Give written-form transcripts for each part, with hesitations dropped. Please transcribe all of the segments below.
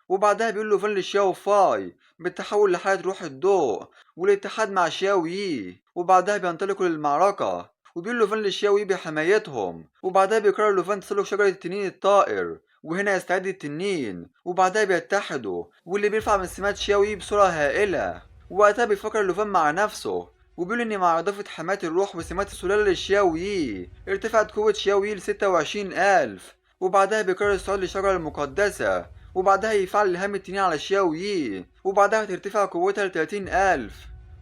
وبعدها بيقول لوفان لشاو فاي بالتحول لحالة روح الضوء والاتحاد مع شاو يي، وبعدها بينطلقوا للمعركة، وبيقول لوفان لشاو يي بحمايتهم، وبعدها بيقرر لوفان تسلق شجرة التنين الطائر، وهنا يستعد التنين وبعدها بيتحدوا، واللي بيرفع من سمات شاو يي بسرعة هائلة. وقتها بيفكر لوفان مع نفسه وبيقول إن مع إضافة حماية الروح وسمات السلالة للشاو يي ارتفعت قوة شاو يي ل26,000. وبعدها بيقرر الصعود للشجرة المقدسة، وبعدها يفعل الهام التنين على شاو يي، وبعدها ترتفع قوتها ل30,000.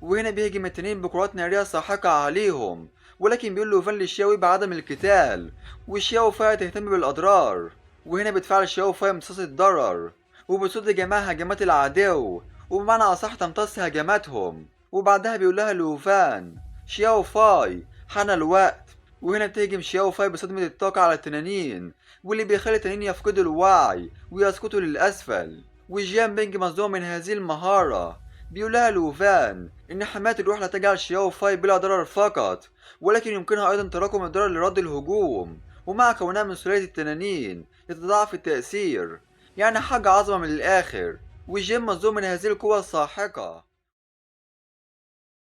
وهنا بيهجم التنين بقوات نارية ساحقة عليهم، ولكن بيقول لوفان للشاو يي بعدم القتال، والشاو فاي تهتم بالأضرار. وهنا بتفعل شاو فاي امتصاص الضرر وبتصد جميع هجمات العدو، وبمعنى أصح تمتص هجماتهم. وبعدها بيقول لها لوفان شياو فاي حان الوقت. وهنا بتهجم شياو فاي بصدمة الطاقة على التنانين، واللي بيخلي التنانين يفقدوا الوعي ويسقطوا للأسفل. وجيان بينج مصدوم من هذه المهارة، بيقول لها لوفان إن حماية الروح لا تجعل شياو فاي بلا ضرر فقط، ولكن يمكنها أيضا تراكم الضرر لرد الهجوم، ومع كونها من سلالة التنانين يتضاعف التأثير. يعني حاجة عظمة من الآخر. وجيان مصدوم من هذه القوة الساحقة.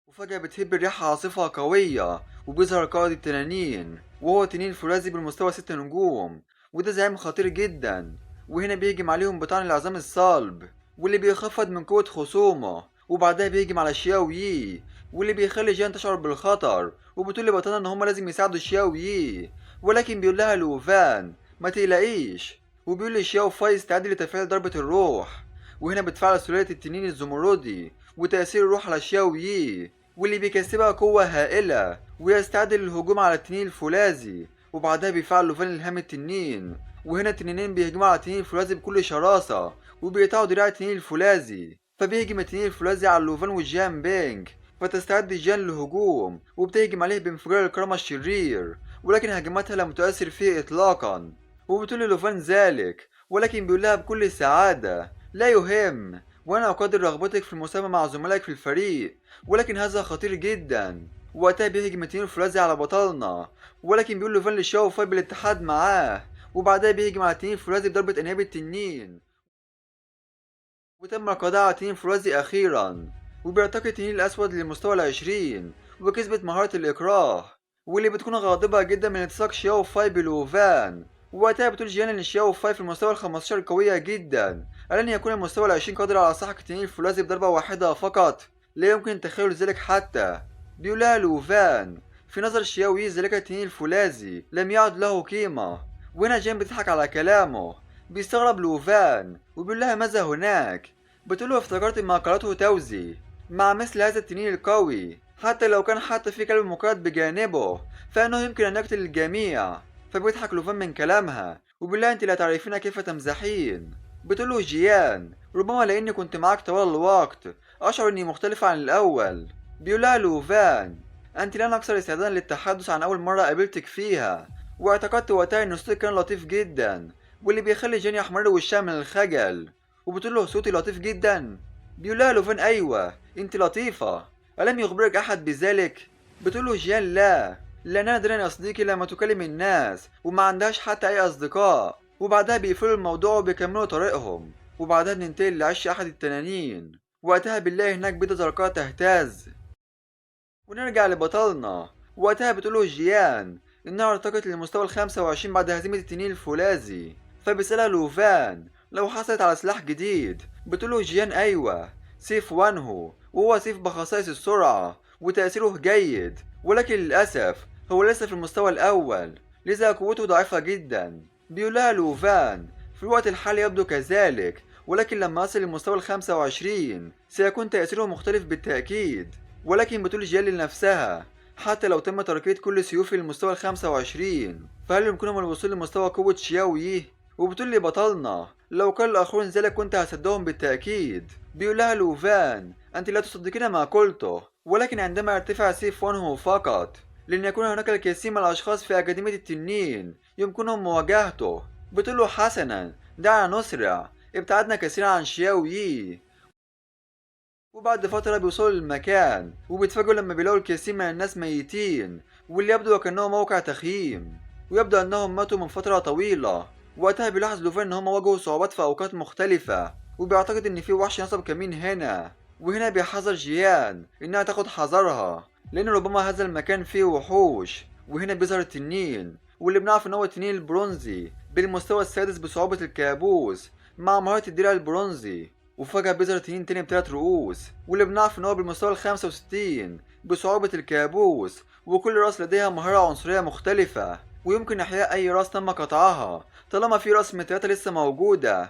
وفجأة بتهب الرياح عاصفة قوية، وبيظهر قائد التنانين وهو تنين فولاذي بالمستوى 6 نجوم، وده زعيم خطير جدا. وهنا بيهجم عليهم بطعن العظام الصلب، واللي بيخفض من قوة خصومه. وبعدها بيهجم على شياو يي، واللي بيخلي جان تشعر بالخطر، وبتقول لبطلنا ان هما لازم يساعدوا شياو يي. ولكن بيقول لها لوفان ما تقلقيش، وبيقول لشياو فاي استعد لتفعيل ضربة الروح. وهنا بتفعل سلالة التنين الزمردي وتأثير الروح على شياو يي، واللي بيكسبها قوة هائلة ويستعد للهجوم على التنين الفولاذي. وبعدها بيفعل لوفان الهام التنين، وهنا التنينين بيهجموا على التنين الفولاذي بكل شراسة وبيقطعوا دراع التنين الفولاذي. فبيهجم التنين الفولاذي على لوفان وجيان بينج، فتستعد جيان للهجوم وبتهجم عليه بانفجار الكرامة الشرير، ولكن هجماتها لم تؤثر فيه إطلاقا. وبتقول لوفان ذلك، ولكن بيقول لها بكل سعادة لا يهم، وأنا أقدر رغبتك في المساهمة مع زملائك في الفريق، ولكن هذا خطير جدا. وقتها بيهجم التنين الفولاذي على بطلنا، ولكن بيقول لوفان لشاو فاي بالاتحاد معاه، وبعدها بيهجم على التنين الفولاذي بضربة انهياب التنين، وتم القضاء على التنين الفولاذي أخيرا. وبيرتقي التنين الأسود للمستوى العشرين وكسبت مهارة الإكراه، واللي بتكون غاضبة جدا من التصاق شياو فاي بلوفان. ووقتها بتقول جيان ان شياو فاي في المستوى الخمستاشر قوية جدا، ألن يكون المستوى العشرين قادر على سحق التنين الفولاذي بضربة واحدة فقط؟ لا يمكن تخيل ذلك حتى. بيقولها لوفان في نظر شياو يي ذلك التنين الفولاذي لم يعد له قيمة. وهنا جيان بتضحك على كلامه، بيستغرب لوفان وبيقول لها ماذا هناك؟ بتقوله افتكرت ما قالته توزي، مع مثل هذا التنين القوي حتى لو كان حتى في كلب مقيد بجانبه فإنه يمكن أن يقتل الجميع. فبيضحك لوفان من كلامها وبيقول لها أنت لا تعرفين كيف تمزحين. بتقوله جيان ربما لأني كنت معك طوال الوقت أشعر أني مختلفة عن الأول. بيقولها لوفان أنت لن أكثر استعدادا للتحدث عن أول مرة قابلتك فيها، واعتقدت وقتها أن صوتك كان لطيف جدا، واللي بيخلي جين يحمر وشها من الخجل. وبتقول له صوتي لطيف جدا؟ بيقول لها لوفان ايوه انت لطيفة، الم يخبرك احد بذلك؟ بتقول له جيان لا، لانها نادرا يا صديقي لما تكلم الناس وما عندهاش حتى اي اصدقاء. وبعدها بيقفلوا الموضوع وبيكملوا طريقهم، وبعدها بننتقل لعش احد التنانين. وقتها بنلاقي هناك بيضة زرقاء تهتز. ونرجع لبطلنا، وقتها بتقوله جيان انها ارتقت للمستوى ال25 بعد هزيمة التنين الفولاذي. فبيسألها لوفان لو حصلت على سلاح جديد. بتقوله جيان ايوه سيف وانهو، وهو سيف بخصائص السرعة وتأثيره جيد، ولكن للأسف هو لسه في المستوى الأول لذا قوته ضعيفة جدا. بيقولها لوفان في الوقت الحالي يبدو كذلك، ولكن لما يصل للمستوى ال25 سيكون تأثيره مختلف بالتأكيد. ولكن بتقول جيال لنفسها حتى لو تم ترقية كل سيوفي للمستوى ال25 فهل يمكنهم الوصول لمستوى قوة شياو يي؟ وبتقول لي بطلنا لو قال الآخرون ذلك كنت هصدقهم بالتأكيد. بيقولها لوفان أنت لا تصدقين ما قلته، ولكن عندما يرتفع سيف وانهو فقط، لن يكون هناك الكثير من الأشخاص في أكاديمية التنين يمكنهم مواجهته. بتقول له حسنا دعنا نسرع، ابتعدنا كثيرا عن شياو يي. وبعد فترة بيوصلوا للمكان وبيتفاجئوا لما بيلاقوا الكثير من الناس ميتين، واللي يبدو كأنه موقع تخييم، ويبدو أنهم ماتوا من فترة طويلة. وقتها بيلاحظ لوفان إن هم واجهوا صعوبات في أوقات مختلفة، وبيعتقد إن في وحش نصب كمين هنا، وهنا بيحذر جيان إنها تاخد حذرها لأن ربما هذا المكان فيه وحوش. وهنا بيظهر التنين، واللي بنعرف إن هو التنين البرونزي بالمستوى السادس بصعوبة الكابوس مع مهارة الدرع البرونزي. وفجأة بيظهر تنين تاني بتلات رؤوس، واللي بنعرف إن هو بالمستوى الخمسة وستين بصعوبة الكابوس، وكل راس لديها مهارة عنصرية مختلفة، ويمكن إحياء أي راس تم قطعها طالما في راس من التلاتة لسه موجودة.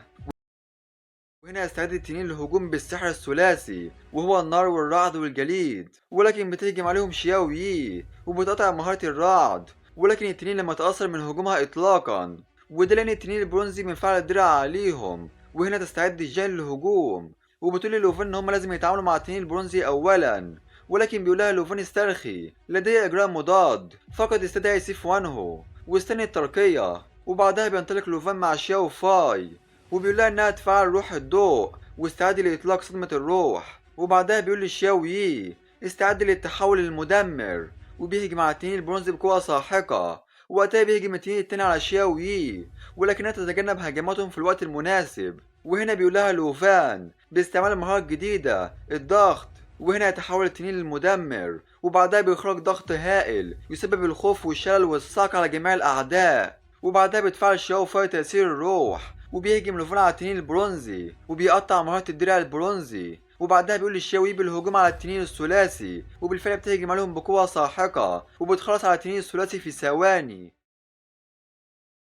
وهنا يستعد التنين للهجوم بالسحر الثلاثي وهو النار والرعد والجليد، ولكن بتهجم عليهم شياو يي وبتقطع مهارة الرعد، ولكن التنين لم يتأثر من هجومها إطلاقا، وده لأن التنين البرونزي من فعل الدرع عليهم. وهنا تستعد جان للهجوم وبتقول للوفان إن هم لازم يتعاملوا مع التنين البرونزي أولا، ولكن بيقولها لوفان استرخي لديه إجراء مضاد فقد استدعي سيف وانهو واستني الترقية. وبعدها بينطلق لوفان مع شياو فاي وبيقول لها انها تفعل روح الضوء واستعد لاطلاق صدمة الروح. وبعدها بيقول لشياو يي استعد للتحول المدمر، وبيهجم على التنين البرونزي بقوة ساحقة. وقتها بيهجم التنين التاني على شياو يي، ولكنها تتجنب هجماتهم في الوقت المناسب. وهنا بيقول لها لوفان باستعمال مهارة جديدة الضغط، وهنا يتحول التنين المدمر، وبعدها بيخرج ضغط هائل يسبب الخوف والشلل والصعق على جميع الأعداء. وبعدها بيتفعل شياو فاي تأثير الروح وبيهجم لوفان على التنين البرونزي وبيقطع مهارة الدرع البرونزي. وبعدها بيقول للشاوي بالهجوم على التنين الثلاثي، وبالفعل بتهجم عليهم بقوة ساحقة وبتخلص على التنين الثلاثي في ثواني.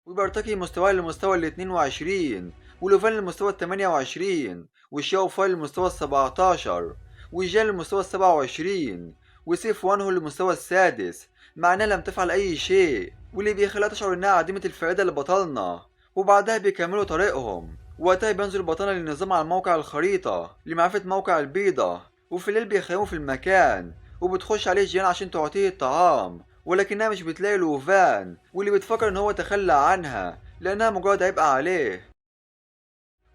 وبيرتقي مستواه للمستوى ال 22، ولوفان للمستوى ال 28، وشياو فاي للمستوى ال 17، وجان للمستوى ال 27، وسيف وانهو للمستوى السادس، مع انها لم تفعل اي شيء، واللي بيخليها تشعر انها عديمة الفائدة لبطلنا. وبعدها بيكملوا طريقهم، وقتها بينزل البطلة للنظام على موقع الخريطة لمعرفة موقع البيضة. وفي الليل بيخيموا في المكان، وبتخش عليه جيان عشان تعطيه الطعام، ولكنها مش بتلاقي لوفان، واللي بتفكر ان هو تخلى عنها لانها مجرد عبء عليه.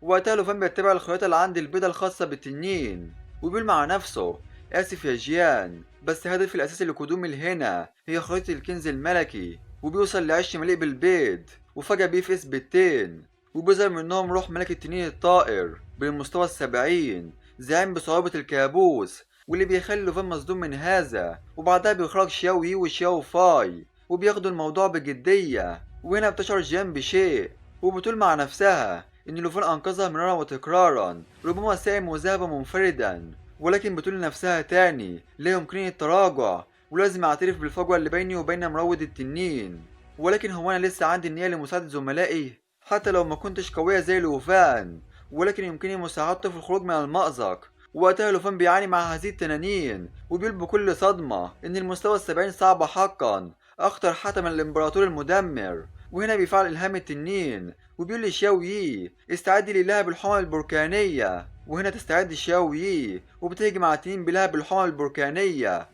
وقتها لوفان بيتبع الخريطة اللي عند البيضة الخاصة بالتنين، وبيقول مع نفسه آسف يا جيان، بس هدفي الأساسي لقدومي لهنا هي خريطة الكنز الملكي. وبيوصل لعش مليء بالبيض، وفجأة بيفقس بيضتين وبيظهر منهم روح ملك التنين الطائر بالمستوى السبعين زعيم بصعوبة الكابوس، واللي بيخلي لوفان مصدوم من هذا. وبعدها بيخرج شياو يي وشياو فاي وبياخدوا الموضوع بجدية. وهنا بتشعر جيان بشيء وبتقول مع نفسها إن لوفان أنقذها مرارا وتكرارا ربما سائم وذهب منفردا، ولكن بتقول لنفسها تاني لا يمكنني التراجع ولازم أعترف بالفجوة اللي بيني وبين مروض التنين. ولكن هو أنا لسه عندي النية لمساعدة زملائي حتى لو ما كنتش قوية زي لوفان، ولكن يمكنني مساعدته في الخروج من المأزق. وقتها لوفان بيعاني مع هذه التنانين وبيقول بكل صدمة إن المستوى السبعين صعب حقا، أخطر حتى من الإمبراطور المدمر. وهنا بيفعل إلهام التنين وبيقول لشياو يي استعدي للهب الحمم البركانية. وهنا تستعد شياو يي وبتهجم على التنين بلهب الحمم البركانية،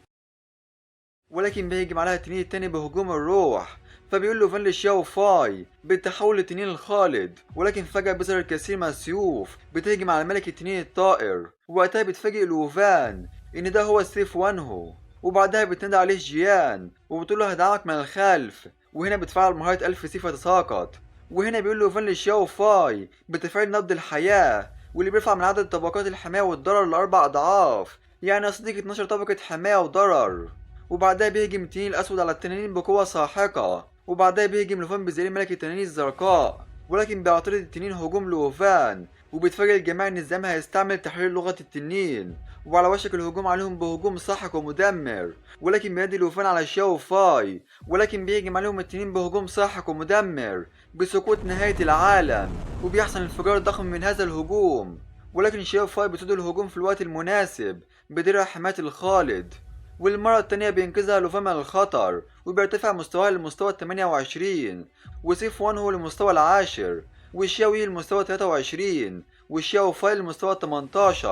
ولكن بيهجم عليها التنين التاني بهجوم الروح. فبيقول له فان لشياو فاي بالتحول للتنين الخالد، ولكن فجأة بيظهر الكثير من السيوف بتهجم على ملك التنين الطائر. وقتها بتفاجئ لوفان إن ده هو سيف وانهو، وبعدها بتنادى عليه جيان وبتقول له هدعمك من الخلف. وهنا بتفعل مهارة ألف سيف يتساقط. وهنا بيقول له فان لشياو فاي بتفعيل نبض الحياة واللي بيرفع من عدد طبقات الحماية والضرر لأربع أضعاف، يعني يا صديقي 12 طبقة حماية وضرر. وبعدها بيهجم التنين الأسود على التنانين بقوة ساحقة، وبعدها بيهجم لوفان بزرير ملك التنانين الزرقاء، ولكن بيعترض التنين هجوم لوفان وبيتفاجئ الجميع إن الزعيم هيستعمل تحرير لغة التنين وعلى وشك الهجوم عليهم بهجوم ساحق ومدمر. ولكن بينادي لوفان على شياو فاي، ولكن بيهجم عليهم التنين بهجوم ساحق ومدمر بسقوط نهاية العالم، وبيحصل انفجار ضخم من هذا الهجوم. ولكن شياو فاي بتدي الهجوم في الوقت المناسب بدرع حماية الخالد، والمرة التانية بينقذها لوفان من الخطر وبيرتفع مستواها للمستوى ال 28، وسيف وان هو للمستوى العاشر، وشياوي للمستوى 23، وشياو فاي للمستوى 18،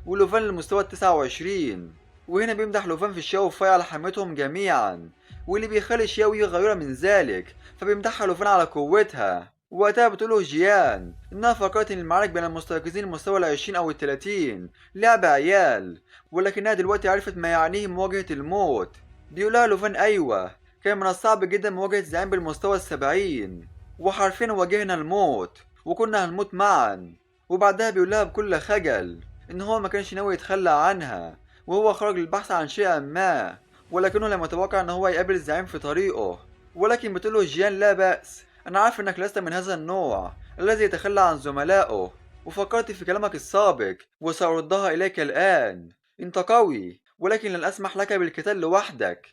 ولوفان للمستوى 29. وهنا بيمدح لوفان في شياو فاي على حمايتهم جميعا، واللي بيخلي شياوي غيرة من ذلك فبيمدحها لوفان على قوتها. وقتها بتقوله جيان إنها فكرت إن المعارك بين المستيقظين المستوى العشرين أو ال30 لعبة عيال، ولكنها دلوقتي عرفت ما يعنيه مواجهة الموت. بيقولها لوفان أيوة كان من الصعب جدا مواجهة زعيم بالمستوى ال70، وحرفيا واجهنا الموت وكنا هنموت معا. وبعدها بيقول لها بكل خجل إن هو ما كانش ناوي يتخلى عنها، وهو خرج للبحث عن شيء ما، ولكنه لم يتوقع إن هو يقابل الزعيم في طريقه. ولكن بتقوله جيان لا بأس، أنا عارف إنك لست من هذا النوع الذي يتخلى عن زملائه، وفكرت في كلامك السابق وسأردها إليك الآن. أنت قوي، ولكن لن أسمح لك بالقتال لوحدك.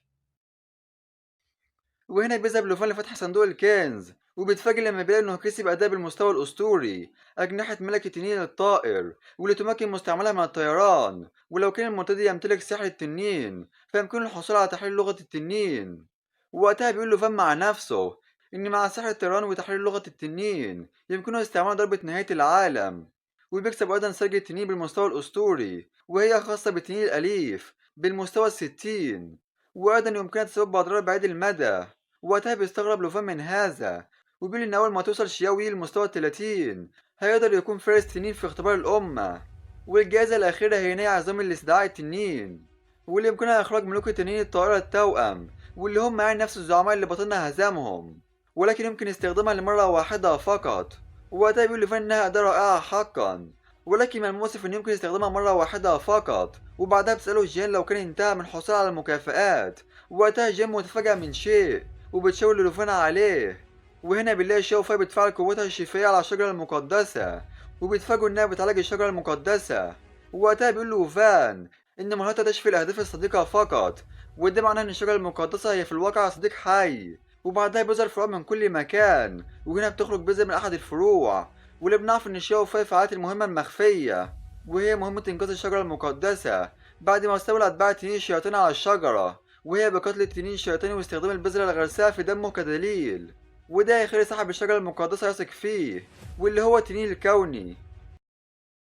وهنا بيذهب لوفان لفتح صندوق الكنز، وبيتفاجئ لما بيلاقي انه كسب اداة بالمستوى الاسطوري أجنحة ملك التنين الطائر، واللي تمكن مستعملها من الطيران. ولو كان المرتدي يمتلك سحر التنين فيمكنه الحصول على تحرير لغة التنين. ووقتها بيقول لوفان مع نفسه إن مع سحر الطيران وتحرير لغة التنين يمكنه استعمال ضربة نهاية العالم. وبيكسب أيضا سرج التنين بالمستوى الأسطوري، وهي خاصة بالتنين الأليف بالمستوى الستين، وأيضا يمكنها تسبب أضرار بعيد المدى. وقتها بيستغرب لوفان من هذا، وبيقول إن أول ما توصل شياوي للمستوى التلاتين هيقدر يكون فارس تنين في اختبار الأمة. والجائزة الأخيرة هي نهاية عظام لاستدعاء التنين، واللي يمكنها إخراج ملوك التنين الطائرة التوأم، واللي هم يعني نفس الزعماء اللي بطلنا هزمهم، ولكن يمكن استخدامها لمرة واحدة فقط. ووقتها بيقول لوفان إنها أداة رائعة حقا، ولكن من المؤسف إن يمكن استخدامها مرة واحدة فقط. وبعدها بتسأله جين لو كان انتهى من الحصول على المكافآت. ووقتها جين متفاجئ من شيء وبتشاور لوفان عليه. وهنا بنلاقي شاو فاي بتفعل قوتها الشفائية على الشجرة المقدسة، وبيتفاجئوا إنها بتعالج الشجرة المقدسة. ووقتها بيقول لوفان إن مهارتها تشفي الأهداف الصديقة فقط، وده معناه إن الشجرة المقدسة هي في الواقع صديق حي. وبعدها بيظهر فروع من كل مكان، وهنا بتخرج بذر من أحد الفروع، واللي بنعرف إن شاو فاي فعلت المهمة المخفية، وهي مهمة إنقاذ الشجرة المقدسة بعد ما استولى أتباع تنين الشياطين على الشجرة، وهي بقتل التنين الشياطيني واستخدام البذرة الغرساء في دمه كدليل. وده يخلي صاحب الشجرة المقدسة يثق فيه، واللي هو التنين الكوني.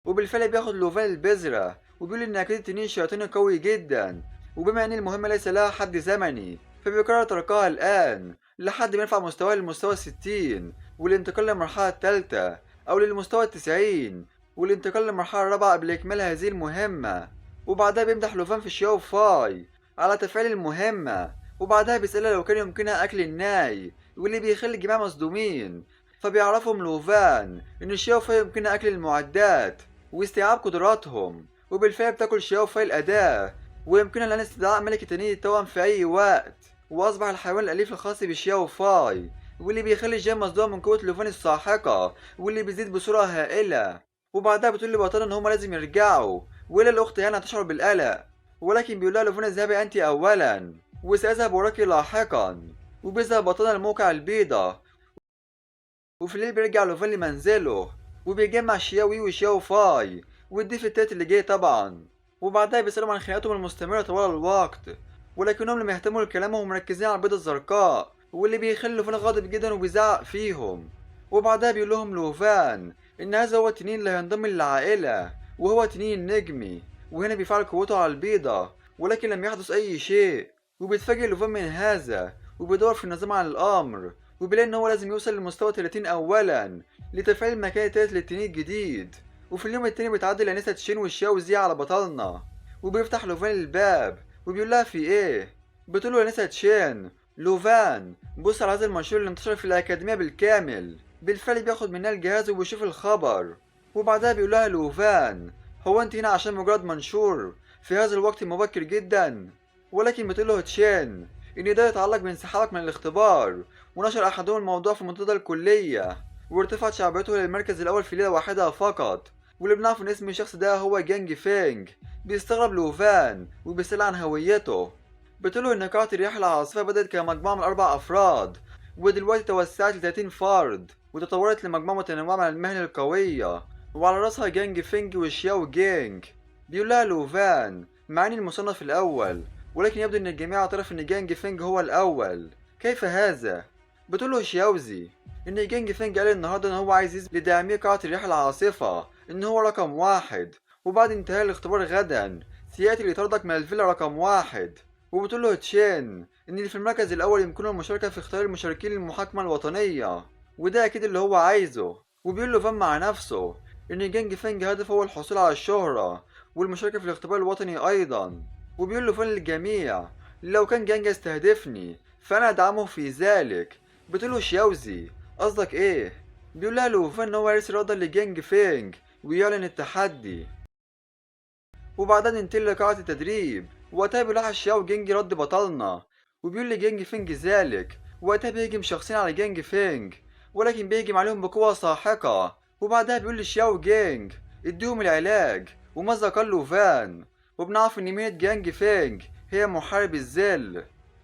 وبالفعل بياخد لوفان البذرة، وبيقول إن أكيد التنين الشياطيني قوي جدا، وبما إن المهمة ليس لها حد زمني فبيقرر تركها الآن لحد ما يرفع مستواه للمستوى الستين، والانتقال للمرحلة التالتة أو للمستوى التسعين، والانتقال للمرحلة الرابعة قبل إكمال هذه المهمة. وبعدها بيمدح لوفان في شياو فاي على تفعيل المهمة، وبعدها بيسألها لو كان يمكنها أكل الناي، واللي بيخلي الجميع مصدومين. فبيعرفهم لوفان إن شياو فاي يمكنها أكل المعدات واستيعاب قدراتهم، وبالفعل بتاكل شياو فاي الأداة، ويمكنها الآن استدعاء ملك التنين التوأم في أي وقت. وأصبح الحيوان الأليف الخاص بشياو فاي، واللي بيخلي جيم مصدوم من قوة لوفان الساحقة، واللي بيزيد بسرعة هائلة. وبعدها بتقول لبطلة إن هما لازم يرجعوا، وإلا الأخت هانا تشعر بالقلق، ولكن بيقول لها لوفان اذهبي أنت أولا وسأذهب وراك لاحقا. وبيذهب بطلنا لموقع البيضة، وفي الليل بيرجع لوفان لمنزله، وبيجمع شياوي وشياو فاي والضيف التالت اللي جاي طبعا. وبعدها بيسألهم عن خناقاتهم المستمرة طوال الوقت، ولكنهم لم يهتموا لكلامهم ومركزين على البيضة الزرقاء، واللي بيخلي لوفان غاضب جدا وبيزعق فيهم. وبعدها بيقول لهم لوفان إن هذا هو التنين اللي هينضم للعائلة، وهو تنين النجمي، وهنا بيفعل قوته على البيضة، ولكن لم يحدث أي شيء. وبيتفاجئ لوفان من هذا، وبيدور في النظام عن الأمر، وبيلاقي إن هو لازم يوصل لمستوى 30 أولا لتفعيل المكان التالت للتنين الجديد. وفي اليوم التاني بتعدي الأنسة شين والشاو زي على بطلنا، وبيفتح لوفان الباب وبيقول لها في إيه؟ بتقول له أنسة شين لوفان بص على هذا المنشور اللي انتشر في الأكاديمية بالكامل. بالفعل بياخد منها الجهاز وبيشوف الخبر، وبعدها بيقول لها لوفان هو أنت هنا عشان مجرد منشور في هذا الوقت المبكر جدا؟ ولكن بتقول له تشين إن ده يتعلق بانسحابك من الاختبار، ونشر أحدهم الموضوع في منتدى الكلية، وارتفعت شعبيته للمركز الأول في ليلة واحدة فقط. واللي بنعرف إن اسم الشخص ده هو جانج فينج. بيستغرب لوفان وبيسأل عن هويته. بتقوله إن قاعة الرياح العاصفة بدأت كمجموعة من 4 أفراد، ودلوقتي توسعت ل30 فرد وتطورت لمجموعة متنوعة من المهن القوية، وعلى رأسها جانج فينج وشياو جينج. بيقول لها لوفان مع إني المصنف الأول، ولكن يبدو إن الجميع اعترف إن جانج فينج هو الأول، كيف هذا؟ بتقوله شياوزي إن جانج فينج قال النهاردة إن هو عايز يثبت لداعمي قاعة الرياح العاصفة إن هو رقم 1، وبعد انتهاء الاختبار غدا سيأتي ليطردك من الفيلا رقم 1. وبتقوله تشين إن اللي في المركز الأول يمكنه المشاركة في اختيار المشاركين للمحاكمة الوطنية، وده أكيد اللي هو عايزه. وبيقول له فان مع نفسه إن جانج فينج هدفه هو الحصول على الشهرة والمشاركة في الاختبار الوطني أيضا. وبيقول له فان للجميع لو كان جانج يستهدفني فأنا أدعمه في ذلك. بتقوله شياوزي قصدك إيه؟ بيقول لها لوفان إن هو يرسل ردا لجانج فينج ويعلن التحدي. وبعدها ننتقل لقاعة التدريب، وقتها بيلاحظ شياو جينج رد بطلنا، وبيقول لجينج فينج ذلك. وقتها بيهجم شخصين على جينج فينج، ولكن بيهجم عليهم بقوة ساحقة. وبعدها بيقول لشياو جينج اديهم العلاج، وماذا قال لوفان. وبنعرف ان مينة جيانج فينج هي محارب الظل.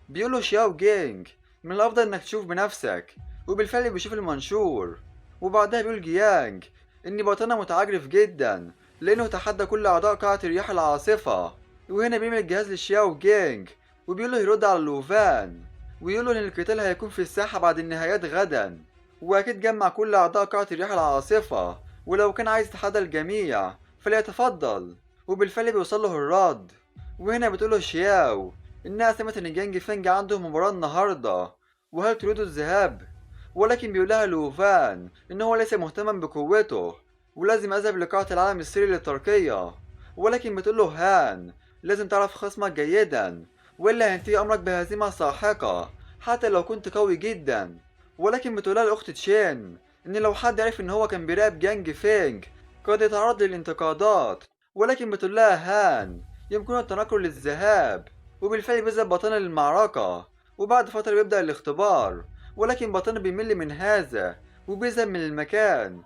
بيقول له شياو جينج من الافضل انك تشوف بنفسك، وبالفعل بيشوف المنشور. وبعدها بيقول جيانج ان بطلنا متعجرف جدا، لأنه تحدى كل أعضاء قاعة الرياح العاصفة. وهنا بيعمل الجهاز لشياو جينج، وبيقول له يرد على لوفان، ويقول له إن القتال هيكون في الساحة بعد النهايات غدا، وأكيد جمع كل أعضاء قاعة الرياح العاصفة، ولو كان عايز يتحدى الجميع فليتفضل. وبالفعل بيوصل له الرد. وهنا بتقول له شياو إنها سمعت إن جينج فينج عنده مباراة النهاردة، وهل تريد الذهاب؟ ولكن بيقول لها لوفان إن هو ليس مهتما بقوته، ولازم أذهب لقاعة العالم السري للترقية. ولكن بتقول له هان لازم تعرف خصمك جيدا، وإلا هينتهي أمرك بهزيمة ساحقة حتى لو كنت قوي جدا. ولكن بتقولها لأخت تشين إن لو حد عرف إن هو كان بيراقب جانج فينج قد يتعرض للانتقادات. ولكن بتقولها هان يمكنه التنقل للذهاب. وبالفعل بيذهب بطلنا للمعركة، وبعد فترة بيبدأ الاختبار. ولكن بطلنا بيمل من هذا وبيذهب من المكان.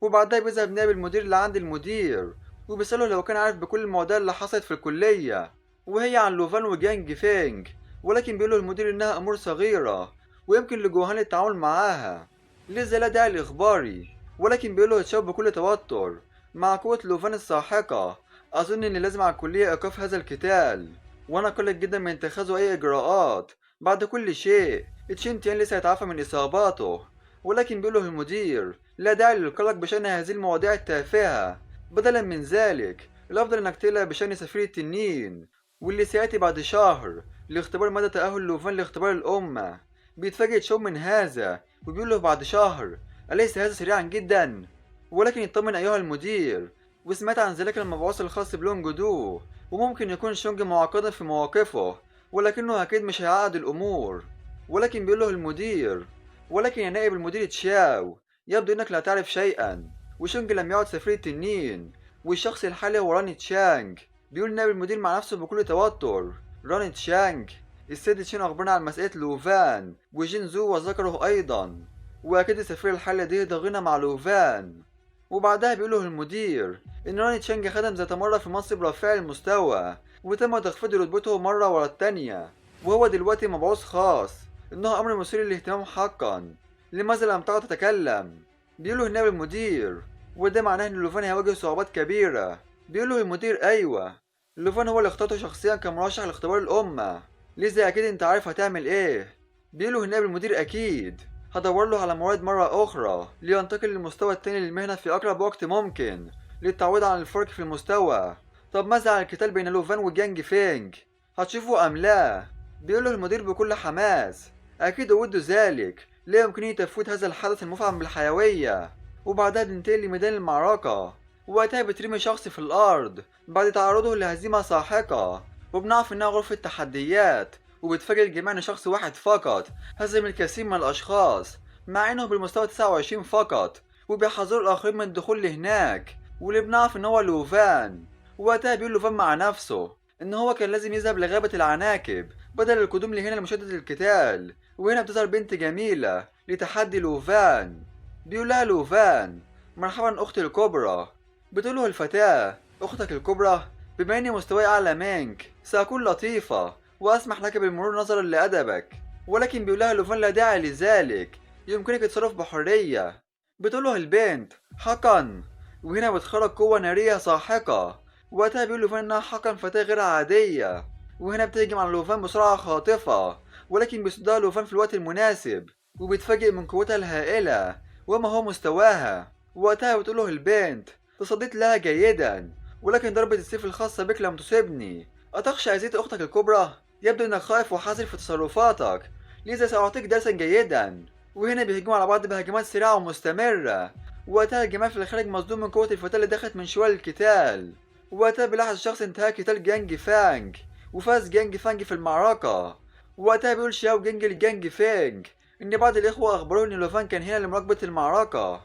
وبعدها بيذهب نائب المدير لعند المدير، وبيسأله لو كان عارف بكل المواضيع اللي حصلت في الكلية، وهي عن لوفان وجانج فينج. ولكن بيقوله المدير إنها أمور صغيرة ويمكن لجوهان التعامل معاها، لذا لا داعي لإخباري. ولكن بيقوله يتشاور بكل توتر مع قوة لوفان الساحقة. أظن إن لازم على الكلية إيقاف هذا القتال، وأنا قلق جدا من اتخاذه أي إجراءات. بعد كل شيء تشين تيان لسه هيتعافى من إصاباته. ولكن بيقوله المدير لا داعي للقلق بشأن هذه المواضيع التافهة، بدلا من ذلك الأفضل إنك تقلق بشأن سفير التنين واللي سيأتي بعد شهر لاختبار مدى تأهل لوفان لاختبار الأمة. بيتفاجئ تشو من هذا وبيقول له بعد شهر، أليس هذا سريعا جدا؟ ولكن يطمن أيها المدير، وسمعت عن ذلك المبعوث الخاص بلونج دو، وممكن يكون شونج معقدا في مواقفه، ولكنه أكيد مش هيعقد الأمور. ولكن بيقول له المدير ولكن يا نائب المدير تشاو يبدو انك لا تعرف شيئا، وشونج لم يعد سفير التنين، والشخص الحالي هو راني تشانج. بيقول نائب المدير مع نفسه بكل توتر راني تشانج السيد تشين اخبرنا عن مسألة لوفان وجين زو وذكره ايضا، واكيد السفير الحالي ده ضغينة مع لوفان. وبعدها بيقوله المدير ان راني تشانج خدم ذات مرة في منصب رفيع المستوى، وتم تخفيض رتبته مرة ورا التانية، وهو دلوقتي مبعوث خاص. إنه أمر مثير للاهتمام حقا، لماذا لم تعد تتكلم؟ بيقوله النائب المدير وده معناه إن لوفان هيواجه صعوبات كبيرة. بيقوله المدير أيوة، لوفان هو اللي اخترته شخصيا كمرشح لاختبار الأمة، لذا أكيد أنت عارف هتعمل إيه. بيقوله النائب المدير أكيد هدور له على موارد مرة أخرى لينتقل للمستوى التاني للمهنة في أقرب وقت ممكن للتعويض عن الفرق في المستوى. طب ماذا عن القتال بين لوفان وجانج فينج؟ هتشوفه أم لا؟ بيقوله المدير بكل حماس أكيد أود ذلك، لا يمكنني تفويت هذا الحدث المفعم بالحيوية. وبعدها بننتقل لميدان المعركة، ووقتها بترمي شخص في الأرض بعد تعرضه لهزيمة ساحقة، وبنعرف إنها غرفة تحديات. وبتفاجئ الجميع إن شخص واحد فقط هزم الكثير من الأشخاص، مع إنه بالمستوى 29 فقط، وبيحذروا الآخرين من الدخول لهناك، واللي بنعرف إن هو لوفان. ووقتها بيقول لوفان مع نفسه إن هو كان لازم يذهب لغابة العناكب بدل القدوم لهنا لمشاهدة القتال. وهنا بتظهر بنت جميلة لتحدي لوفان. بيقول لها لوفان مرحبا أختي الكبرى. بتقوله الفتاة أختك الكبرى؟ بما إني مستواي أعلى منك سأكون لطيفة وأسمح لك بالمرور نظرا لأدبك. ولكن بيقول لها لوفان لا داعي لذلك، يمكنك التصرف بحرية. بتقوله البنت حقا، وهنا بتخرج قوة نارية ساحقة. وقتها بيقول لوفان إنها حقا فتاة غير عادية، وهنا بتهجم على لوفان بسرعة خاطفة، ولكن بيصدها لوفان في الوقت المناسب، وبيتفاجئ من قوتها الهائلة وما هو مستواها. ووقتها بتقوله البنت تصديت لها جيدا، ولكن ضربة السيف الخاصة بك لم تصبني. أتخشى أذية أختك الكبرى؟ يبدو أنك خائف وحذر في تصرفاتك، لذا سأعطيك درسا جيدا. وهنا بيهجموا على بعض بهجمات سريعة ومستمرة. ووقتها الجماعة في الخارج مصدوم من قوة الفتاة اللي دخلت من شوال القتال. ووقتها بيلاحظ شخص انتهاء قتال جانج فانج، وفاز جانج فانج في المعركة. ووقتها بيقول شياو جينج لجانج فانج إن بعض الإخوة أخبروه إن لوفان كان هنا لمراقبة المعركة.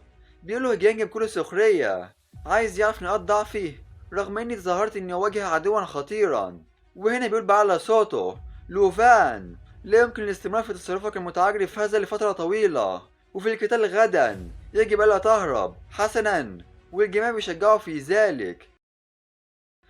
بيقول له جيانج بكل سخرية: عايز يعرف نقاط ضعفي رغم اني تظاهرت اني اواجه عدوا خطيرا. وهنا بيقول بأعلى صوته: لوفان، لا يمكن الاستمرار في تصرفك المتعجرف هذا لفترة طويلة، وفي القتال غدا يجب ألا تهرب. حسنا. والجميع بيشجعوا في ذلك.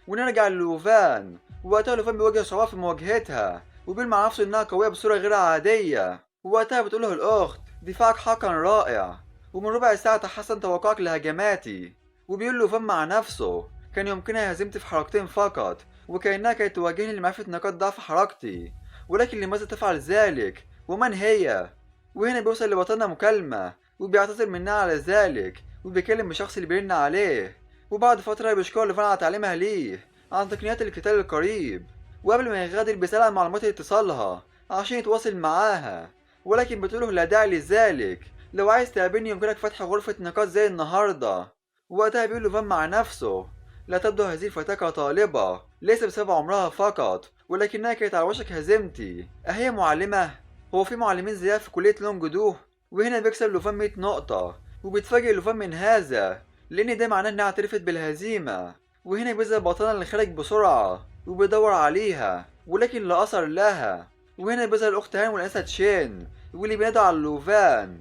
ونرجع للوفان. ووقتها لوفان بيواجه صعوبة في مواجهتها، وبيقول مع نفسه إنها قوية بصورة غير عادية. ووقتها بتقوله الأخت: دفاعك حقا رائع، ومن ربع ساعة تحسن توقعك لهجماتي. وبيقول لوفان مع نفسه: كان يمكنها هزيمتي في حركتين فقط، وكأنها كانت تواجهني لمعرفة نقاط ضعف حركتي، ولكن لماذا تفعل ذلك؟ ومن هي؟ وهنا بيوصل لبطلنا مكالمة، وبيعتذر منها على ذلك، وبيكلم الشخص اللي بيرن عليه. وبعد فترة بيشكر لوفان على تعليمها ليه عن تقنيات القتال القريب. وقبل ما يغادر بيسأل عن معلومات اتصالها عشان يتواصل معاها، ولكن بتقوله لا داعي لذلك، لو عايز تقابلني يمكنك فتح غرفة نقاش زي النهاردة. وقتها بيقول لوفان مع نفسه: لا تبدو هذه الفتاة كطالبة، ليس بسبب عمرها فقط، ولكنها كانت على وشك هزيمتي. أهي معلمة؟ هو في معلمين زيها في كلية لونج دو؟ وهنا بيكسب لوفان 100 نقطة، وبيتفاجئ لوفان من هذا لأن ده معناه إنها اعترفت بالهزيمة. وهنا بيظهر بطلنا اللي خرج بسرعة وبيدور عليها، ولكن لا أثر لها. وهنا بيظهر الأخت هان والأنثى تشين واللي بينادوا على لوفان.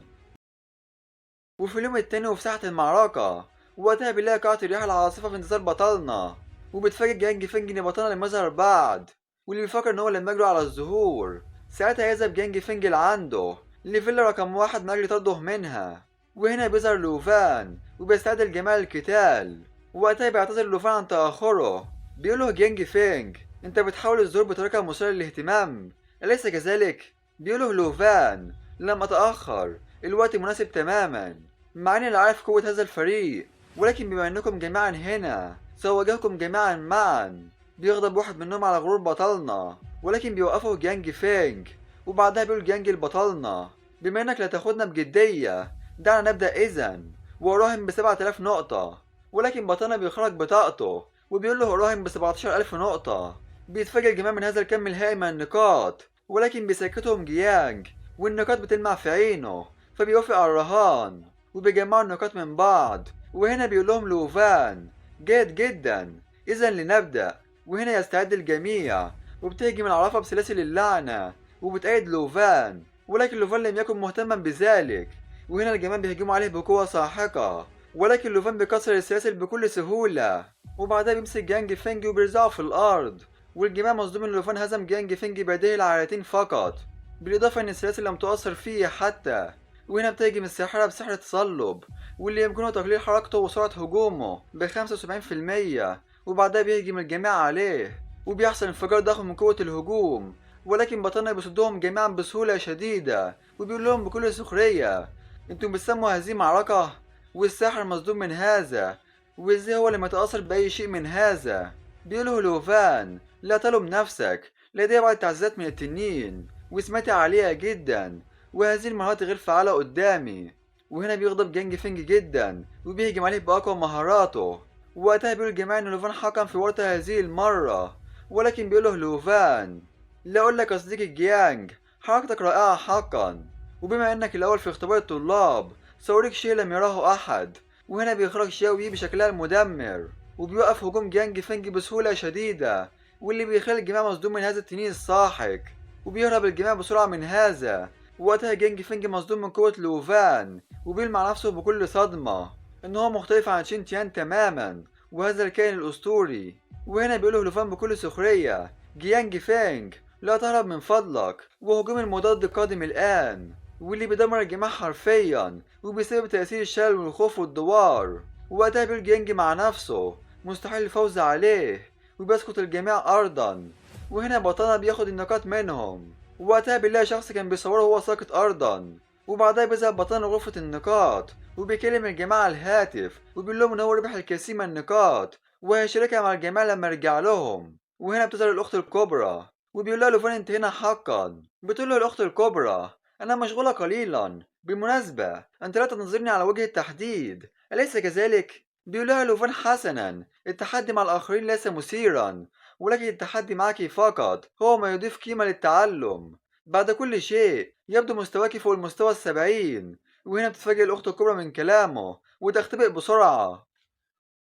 وفي اليوم التاني وفي ساحة المعركة، وقتها بيلاقي قاعة الرياح العاصفة في انتظار بطلنا، وبيتفاجئ جانج فينج إن بطلنا لم يظهر بعد، واللي بيفكر إن هو لما يجروا على الظهور. ساعتها يذهب جانج فينج لعنده لفيلا رقم 1 من أجل يطرده منها. وهنا بيظهر لوفان وبيستعد الجماعة للقتال. ووقتها بيعتذر لوفان عن تأخره، بيقوله جانج فينج: أنت بتحاول الظهور بطريقة مثيرة للاهتمام، أليس كذلك؟ بيقوله لوفان: لم أتأخر، الوقت مناسب تماما، مع اني لا اعرف قوة هذا الفريق، ولكن بما انكم جميعا هنا سأواجهكم جميعا معا. بيغضب واحد منهم على غرور بطلنا، ولكن بيوقفه جيانج فينج. وبعدها بيقول جيانج لبطلنا: بما انك لا تاخدنا بجدية دعنا نبدأ اذا، وراهن ب7000 نقطة. ولكن بطلنا بيخرج بطاقته وبيقول له راهن ب17000 نقطة. بيتفاجئ الجميع من هذا الكم الهائل من النقاط، ولكن بيسكتهم جيانج والنقاط بتلمع في عينه، فبيوافق على الرهان وبيجمعوا النقاط من بعض. وهنا بيقول لهم لوفان: جيد جدا، إذا لنبدأ. وهنا يستعد الجميع وبتهجم العرافة بسلاسل اللعنة وبتأيد لوفان، ولكن لوفان لم يكن مهتما بذلك. وهنا الجميع بيهجموا عليه بقوة ساحقة، ولكن لوفان بيكسر السلاسل بكل سهولة. وبعدها بيمسك جانج فينج وبيرزعه في الأرض، والجميع مصدوم إن لوفان هزم جانج فينج بيديه العارتين فقط، بالإضافة إن السلاسل لم تؤثر فيه حتى. وهنا بتهجم الساحرة بسحر تصلب، واللي يمكنه تقليل حركته وسرعة هجومه ب75%. وبعدها بيهجم الجميع عليه، وبيحصل انفجار ضخم من قوة الهجوم، ولكن بطلنا بيصدهم جميعا بسهولة شديدة، وبيقول لهم بكل سخرية: انتم بتسموا هذه معركة؟ والساحر مصدوم من هذا، وازاي هو لم يتأثر بأي شيء من هذا؟ بيقوله لوفان: لا تلوم نفسك، لدي بعض التعزيزات من التنين وسمتي عالية جدا، وهذه المهارات غير فعالة قدامي. وهنا بيغضب جانج فينج جدا وبيهجم عليه بأقوى مهاراته. ووقتها بيقول الجميع إن لوفان حكم في ورطة هذه المرة، ولكن بيقوله لوفان: لا أقول لك يا صديقي جيانج، حركتك رائعة حقا، وبما إنك الأول في اختبار الطلاب سأوريك شيء لم يراه أحد. وهنا بيخرج شاوي بشكلها المدمر، وبيوقف هجوم جانج فينج بسهولة شديدة، واللي بيخلي الجميع مصدوم من هذا التنين الساحق، وبيهرب الجميع بسرعة من هذا. وقتها جانج فينج مصدوم من قوة لوفان، وبيقول مع نفسه بكل صدمة إن هو مختلف عن شين تيان تماما وهذا الكائن الأسطوري. وهنا بيقوله لوفان بكل سخرية: جيانج فينج، لا تهرب من فضلك، وهجوم المضاد قادم الآن، واللي بيدمر الجميع حرفيا وبسبب تأثير الشلل والخوف والدوار. ووقتها بيقول جيانج مع نفسه: مستحيل الفوز عليه، وبيسقط الجميع أرضا. وهنا بطلنا بياخد النقاط منهم، ووقتها بنلاقي شخص كان بيصوره وهو ساقط أرضا. وبعدها بيذهب بطلنا لغرفة النقاط وبيكلم الجماعة على الهاتف وبيقول لهم إن هو ربح الكثير من النقاط وهيشاركها مع الجميع لما يرجع لهم. وهنا بتظهر الأخت الكبرى وبيقول لها لوفان: أنت هنا حقا. بتقول له الأخت الكبرى: أنا مشغولة قليلا، بالمناسبة أنت لا تنظرني على وجه التحديد، أليس كذلك؟ بيقول لها لوفان: حسنا، التحدي مع الآخرين ليس مثيرا، ولكن التحدي معك فقط هو ما يضيف قيمة للتعلم. بعد كل شيء يبدو مستواك فوق المستوى 70، وهنا بتتفاجئ الأخت الكبرى من كلامه وتختبئ بسرعة.